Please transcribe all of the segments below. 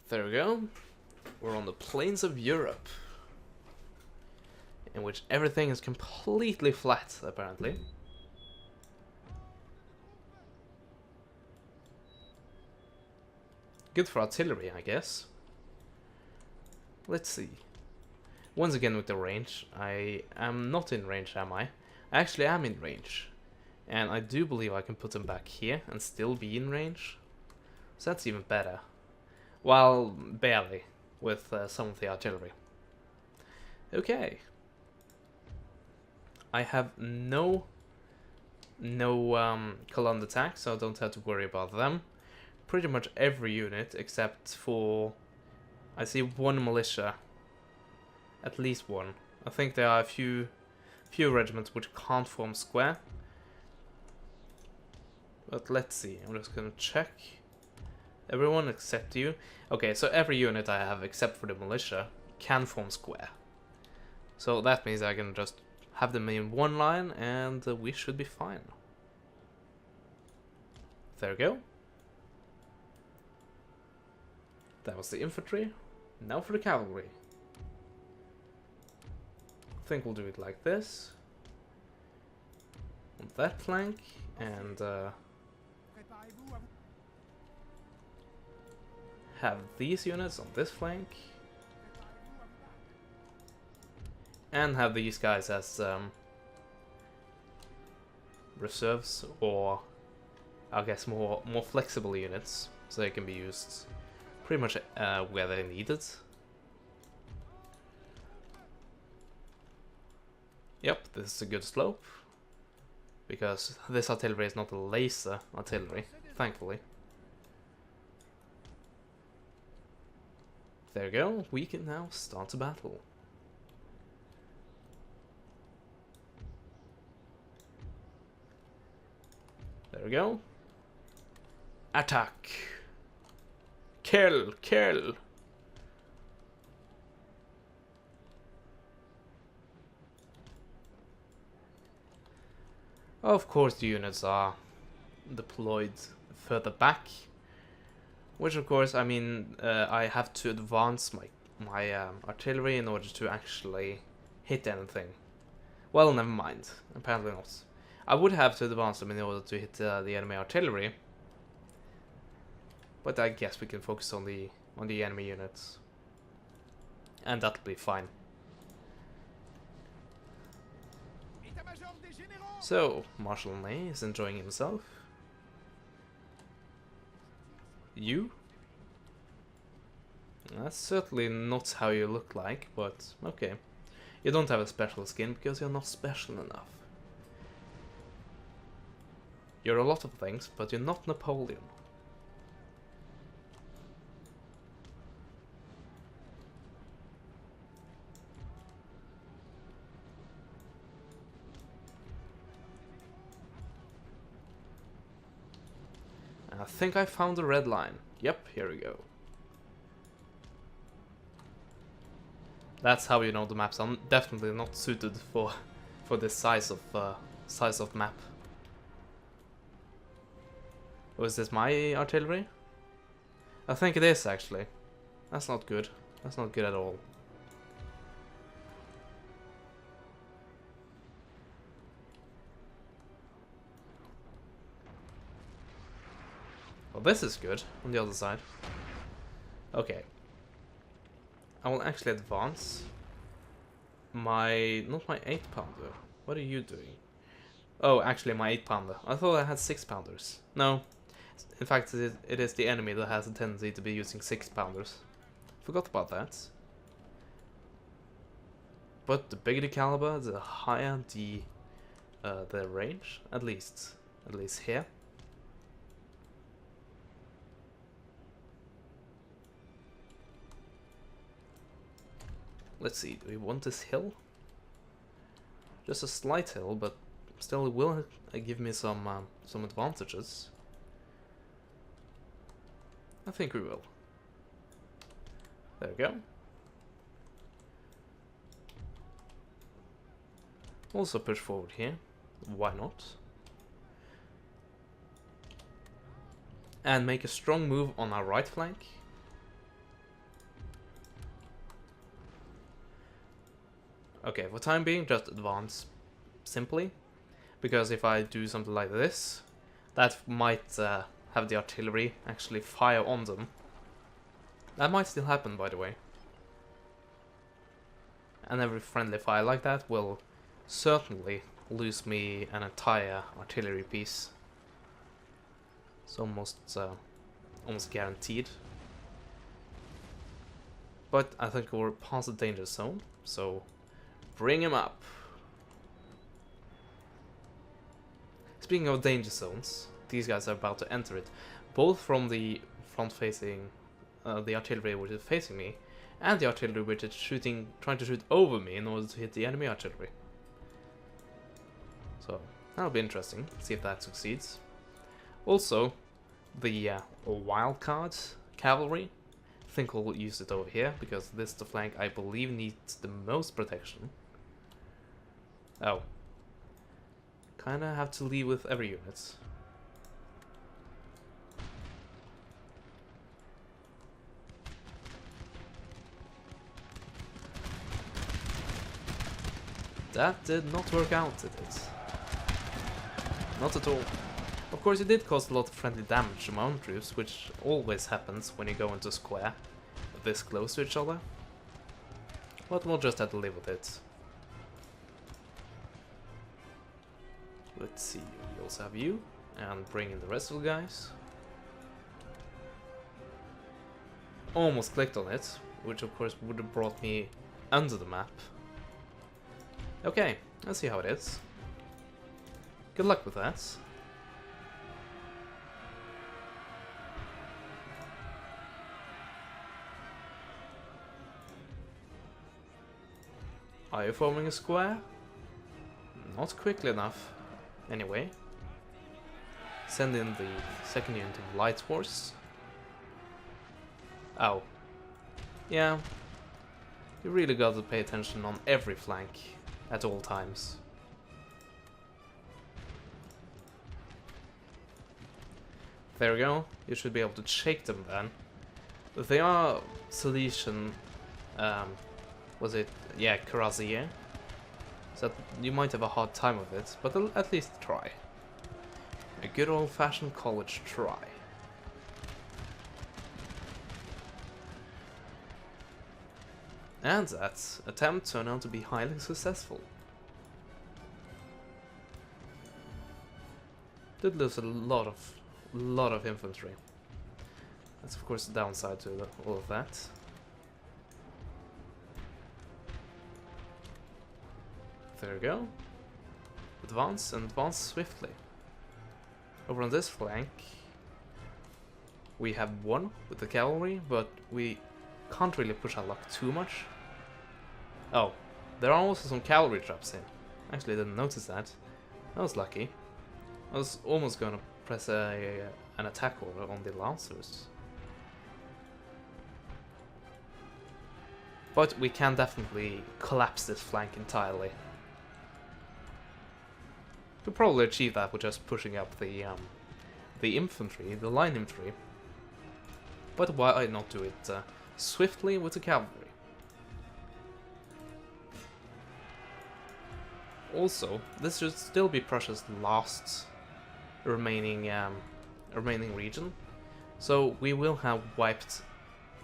There we go. We're on the plains of Europe, in which everything is completely flat, apparently. Good for artillery, I guess. Let's see. Once again with the range. I am not in range, am I? I actually am in range. And I do believe I can put them back here and still be in range. So that's even better. Well, barely, with some of the artillery. Okay. I have no column attack, so I don't have to worry about them. Pretty much every unit except for... I see one militia. At least one. I think there are a few regiments which can't form square. But let's see, I'm just gonna check. Everyone except you. Okay, so every unit I have except for the militia can form square. So that means I can just have them in one line and we should be fine. There we go. That was the infantry. Now for the cavalry. I think we'll do it like this. On that flank and have these units on this flank. And have these guys as reserves, or I guess more flexible units, so they can be used pretty much where they're needed. Yep, this is a good slope, because this artillery is not a laser artillery, thankfully. There we go, we can now start a battle. There we go. Attack! Kill! Kill! Of course the units are deployed further back. Which of course, I mean, I have to advance my artillery in order to actually hit anything. Well, never mind. Apparently not. I would have to advance them in order to hit the enemy artillery. But I guess we can focus on the enemy units. And that'll be fine. So, Marshal Ney is enjoying himself. You? That's certainly not how you look like, but okay. You don't have a special skin because you're not special enough. You're a lot of things, but you're not Napoleon. I think I found the red line. Yep, here we go. That's how you know the maps are definitely not suited for this size of map. Was this my artillery? I think it is actually. That's not good. That's not good at all. Well, this is good on the other side. Okay. I will actually advance not my 8-pounder. What are you doing? Oh, actually my 8-pounder. I thought I had 6-pounders. No. In fact, it is the enemy that has a tendency to be using 6-pounders. Forgot about that. But the bigger the caliber, the higher the range. At least here. Let's see, do we want this hill? Just a slight hill, but still it will give me some advantages. I think we will. There we go. Also push forward here. Why not? And make a strong move on our right flank. Okay, for time being, just advance simply. Because if I do something like this, that might have the artillery actually fire on them. That might still happen, by the way. And every friendly fire like that will certainly lose me an entire artillery piece. It's almost guaranteed. But I think we're past the danger zone, so bring him up. Speaking of danger zones, these guys are about to enter it, both from the front-facing, the artillery which is facing me, and the artillery which is trying to shoot over me in order to hit the enemy artillery. So that'll be interesting. See if that succeeds. Also, the wildcard cavalry. I think we'll use it over here because this is the flank I believe needs the most protection. Oh. Kinda have to leave with every unit. That did not work out, did it? Not at all. Of course, it did cause a lot of friendly damage to my own troops, which always happens when you go into a square this close to each other. But we'll just have to live with it. Let's see, we also have you, and bring in the rest of the guys. Almost clicked on it, which of course would have brought me under the map. Okay, let's see how it is. Good luck with that. Are you forming a square? Not quickly enough. Anyway. Send in the second unit of Light Horse. Oh. Yeah. You really got to pay attention on every flank at all times. There we go. You should be able to shake them then. They are Silesian. Was it? Yeah, Karazier. So you might have a hard time with it, but at least try. A good old-fashioned college try. And that attempt turned out to be highly successful. Did lose a lot of infantry. That's of course the downside to all of that. There we go. Advance and advance swiftly. Over on this flank, we have one with the cavalry, but we can't really push our luck too much. Oh, there are also some cavalry traps in. Actually, I didn't notice that. I was lucky. I was almost going to press an attack order on the lancers. But we can definitely collapse this flank entirely. We'll probably achieve that with just pushing up the infantry, the line infantry. But why not do it swiftly with the cavalry? Also, this should still be Prussia's last remaining region, so we will have wiped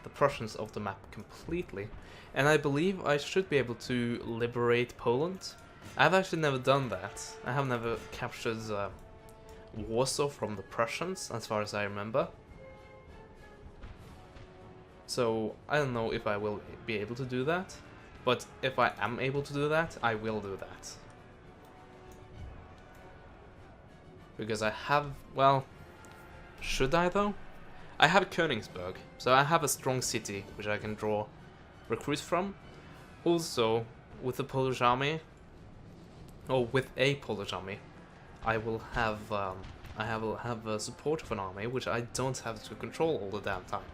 the Prussians off the map completely, and I believe I should be able to liberate Poland. I've actually never done that. I have never captured Warsaw from the Prussians, as far as I remember. So I don't know if I will be able to do that, but if I am able to do that, I will do that. Because I have, well, should I though? I have Königsberg, so I have a strong city which I can draw recruits from. Also, with the Polish army, or with a Polish army, I will have a support of an army which I don't have to control all the damn time,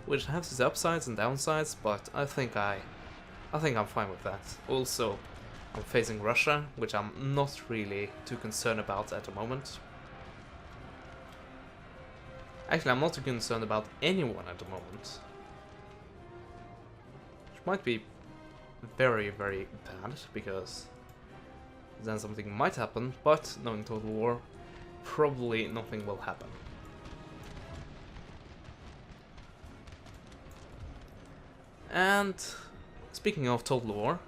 which has its upsides and downsides, but I think I'm fine with that. Also, I'm facing Russia, which I'm not really too concerned about at the moment. Actually, I'm not too concerned about anyone at the moment. Which might be very, very bad, because then something might happen, but knowing Total War, probably nothing will happen. And speaking of Total War,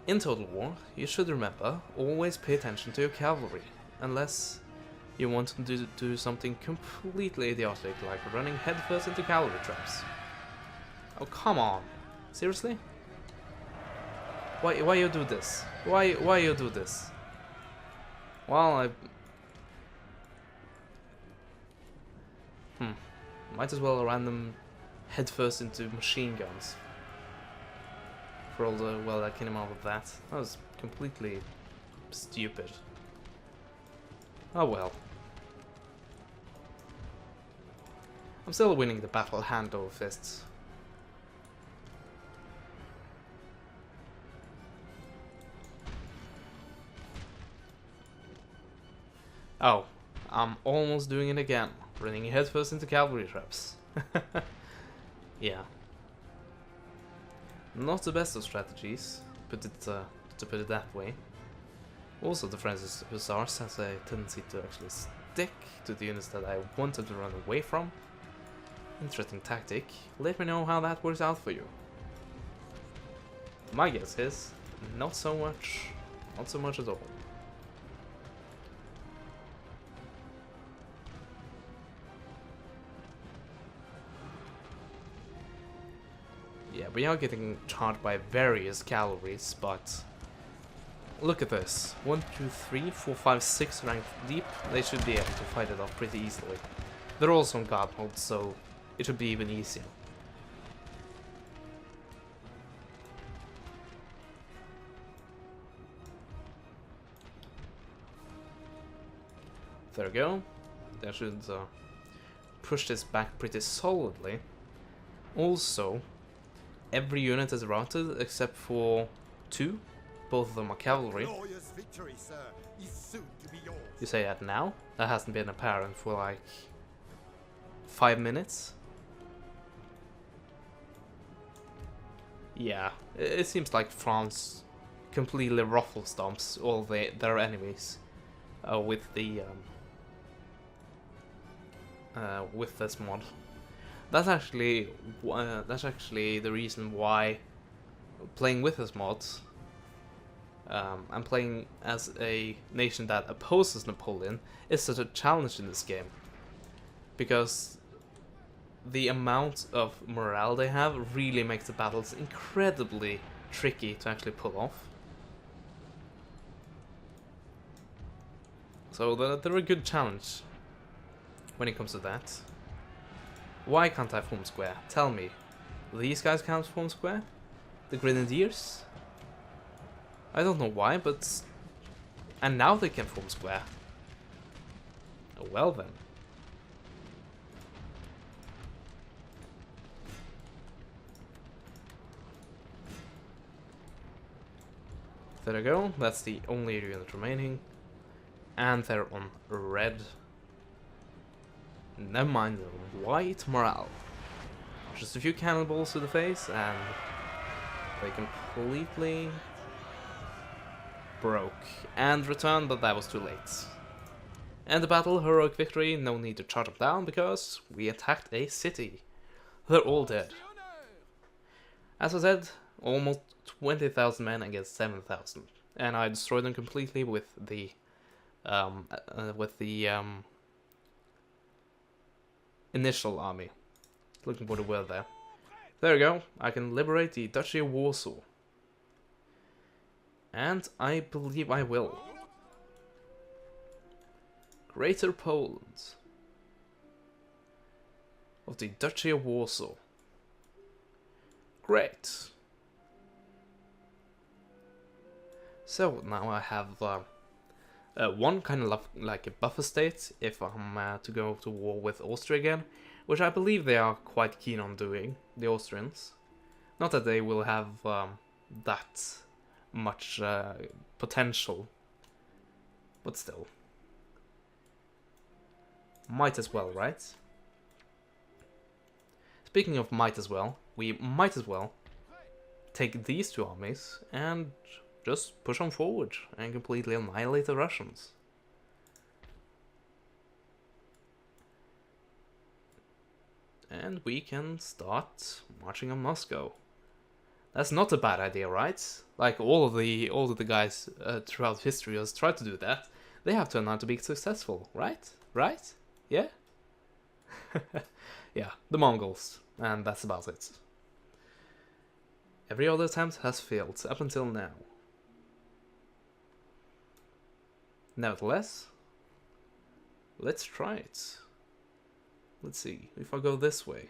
in Total War, you should remember, always pay attention to your cavalry, unless you want to do something completely idiotic, like running headfirst into cavalry traps. Oh, come on. Seriously? Why you do this? Why you do this? Well, might as well random headfirst into machine guns. For all the well that came out of that. That was completely stupid. Oh well. I'm still winning the battle hand over fists. Oh, I'm almost doing it again. Running headfirst into cavalry traps. Yeah. Not the best of strategies, to put it that way. Also, the French Hussars has a tendency to actually stick to the units that I wanted to run away from. Interesting tactic. Let me know how that works out for you. My guess is not so much. Not so much at all. Yeah, we are getting charged by various cavalries, but look at this. 1, 2, 3, 4, 5, 6 rank deep. They should be able to fight it off pretty easily. They're also on guard mode, so it should be even easier. There we go. That should push this back pretty solidly. Also, every unit is routed except for 2. Both of them are cavalry. Victory, sir, is soon to be yours. You say that now? That hasn't been apparent for like 5 minutes. Yeah, it seems like France completely ruffle stomps all their enemies with this mod. That's actually the reason why playing with this mod, and playing as a nation that opposes Napoleon, is such a challenge in this game, because the amount of morale they have really makes the battles incredibly tricky to actually pull off. So they're a good challenge when it comes to that. Why can't I form square? Tell me. These guys can't form square? The Grenadiers? I don't know why, but... And now they can form square. Oh, well then. There we go, that's the only unit remaining. And they're on red. Never mind, they're on white morale. Just a few cannonballs to the face and they completely broke and returned, but that was too late. End the battle, heroic victory, no need to charge them down because we attacked a city. They're all dead. As I said, almost 20,000 men against 7,000, and I destroyed them completely with the initial army. Looking for the word there. There we go. I can liberate the Duchy of Warsaw, and I believe I will. Greater Poland of the Duchy of Warsaw. Great. So now I have one kind of like a buffer state if I'm to go to war with Austria again, which I believe they are quite keen on doing, the Austrians. Not that they will have that much potential, but still. Might as well, right? Speaking of might as well, we might as well take these two armies and just push on forward and completely annihilate the Russians. And we can start marching on Moscow. That's not a bad idea, right? Like all of the guys throughout history has tried to do that. They have turned out to be successful, right? Right? Yeah? Yeah, the Mongols. And that's about it. Every other attempt has failed up until now. Nevertheless, let's try it. Let's see, if I go this way.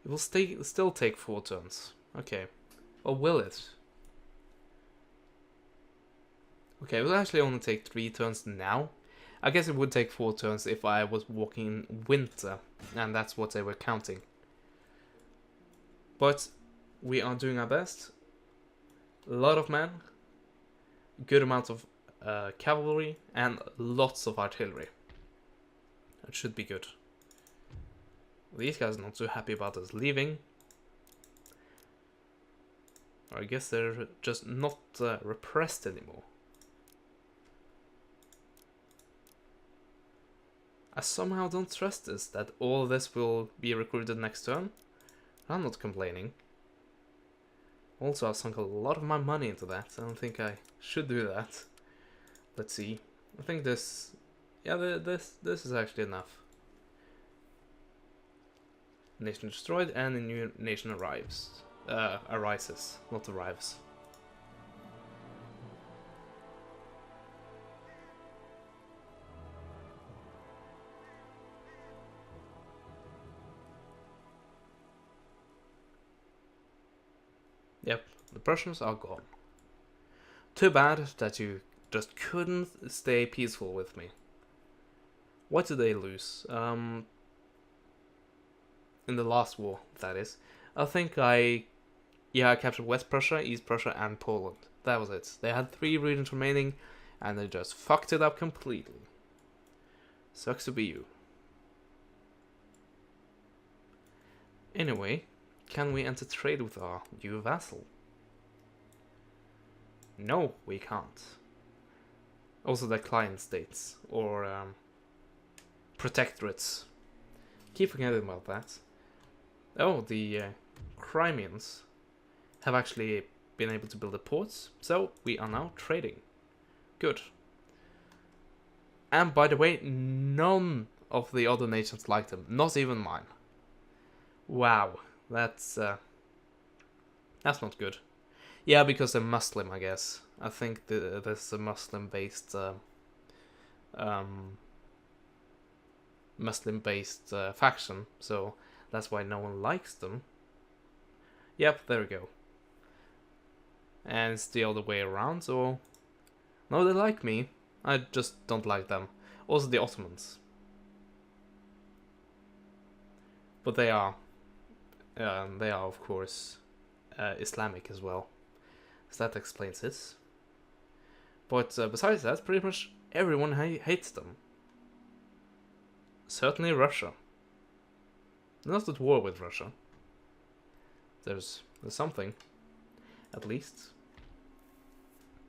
It will still take 4 turns. Okay. Or will it? Okay, it will actually only take 3 turns now. I guess it would take 4 turns if I was walking in winter, and that's what they were counting. But we are doing our best. A lot of men, good amount of cavalry, and lots of artillery. That should be good. These guys are not too happy about us leaving. I guess they're just not repressed anymore. I somehow don't trust this, that all this will be recruited next turn. I'm not complaining. Also, I've sunk a lot of my money into that. I don't think I should do that. Let's see. I think this... Yeah, this is actually enough. Nation destroyed and a new nation arises, not arrives. Yep, the Prussians are gone. Too bad that you just couldn't stay peaceful with me. What did they lose? In the last war, that is. I think I captured West Prussia, East Prussia, and Poland. That was it. They had 3 regions remaining, and they just fucked it up completely. Sucks to be you. Anyway, can we enter trade with our new vassal? No, we can't. Also the client states, or protectorates. Keep forgetting about that. Oh, the Crimeans have actually been able to build a port, so we are now trading. Good. And by the way, none of the other nations like them, not even mine. Wow, that's not good. Yeah, because they're Muslim, I guess. I think this is a Muslim-based faction, so that's why no one likes them. Yep, there we go. And it's the other way around, so... No, they like me. I just don't like them. Also the Ottomans. But they are of course Islamic as well. So that explains it. But besides that, pretty much everyone hates them. Certainly Russia. They're not at war with Russia. There's something, at least.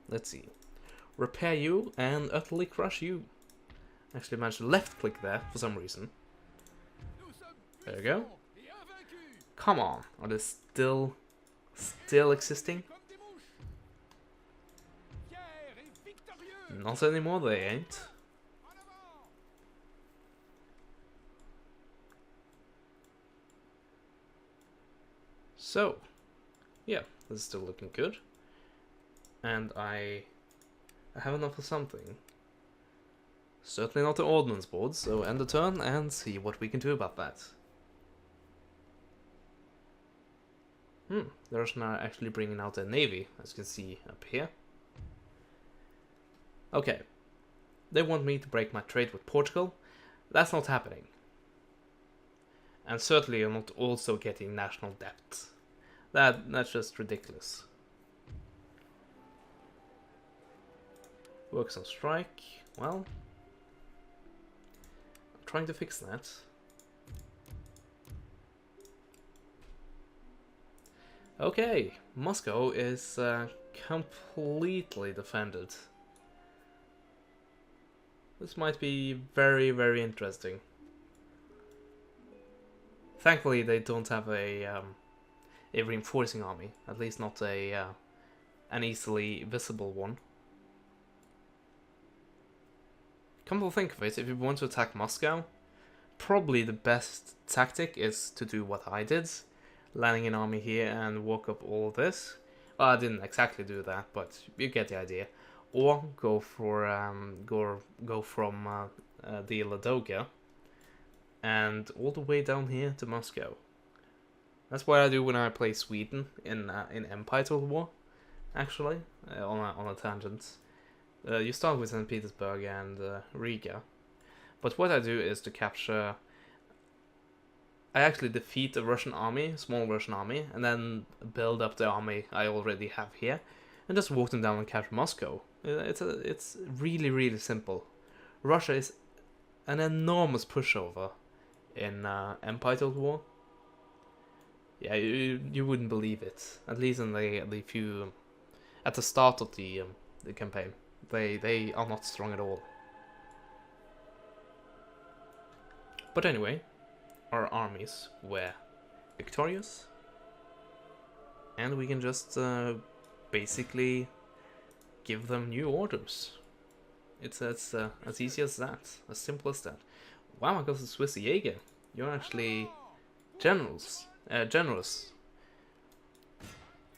Let's see. Repair you and utterly crush you. Actually managed to left click there for some reason. There we go. Come on, are they still existing? Not anymore, they ain't. So, yeah, this is still looking good. And I have enough of something. Certainly not the ordnance board, so end the turn and see what we can do about that. The Russians are actually bringing out their navy, as you can see up here. Okay, they want me to break my trade with Portugal. That's not happening. And certainly I'm not also getting national debt. That's just ridiculous. Works on strike. Well, I'm trying to fix that. Okay, Moscow is completely defended. This might be very, very interesting. Thankfully, they don't have a reinforcing army, at least not an easily visible one. Come to think of it, if you want to attack Moscow, probably the best tactic is to do what I did, landing an army here and walk up all of this. Well, I didn't exactly do that, but you get the idea. Or go for go from the Ladoga and all the way down here to Moscow. That's what I do when I play Sweden in Empire Total War. Actually, on a tangent, you start with St. Petersburg and Riga, but what I do is to capture. I actually defeat a Russian army, small Russian army, and then build up the army I already have here, and just walk them down and capture Moscow. It's really, really simple. Russia is an enormous pushover in Empire Total War. Yeah, you wouldn't believe it. At least in the few at the start of the campaign, they are not strong at all. But anyway, our armies were victorious, and we can just basically give them new orders. It's as easy as that, as simple as that. Wow, I got the Swiss Jäger. You're actually generous,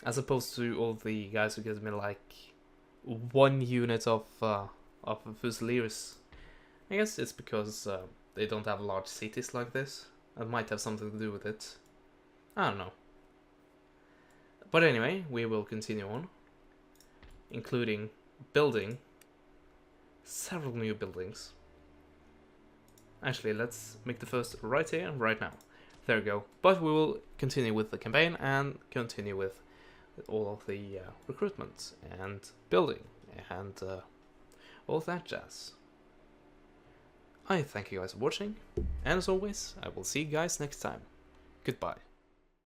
as opposed to all the guys who give me like 1 unit of Fusiliers. I guess it's because they don't have large cities like this. That might have something to do with it. I don't know. But anyway, we will continue on, including building several new buildings. Actually, let's make the first right here, right now. There we go. But we will continue with the campaign and continue with all of the recruitment and building and all of that jazz. I thank you guys for watching, and as always, I will see you guys next time. Goodbye.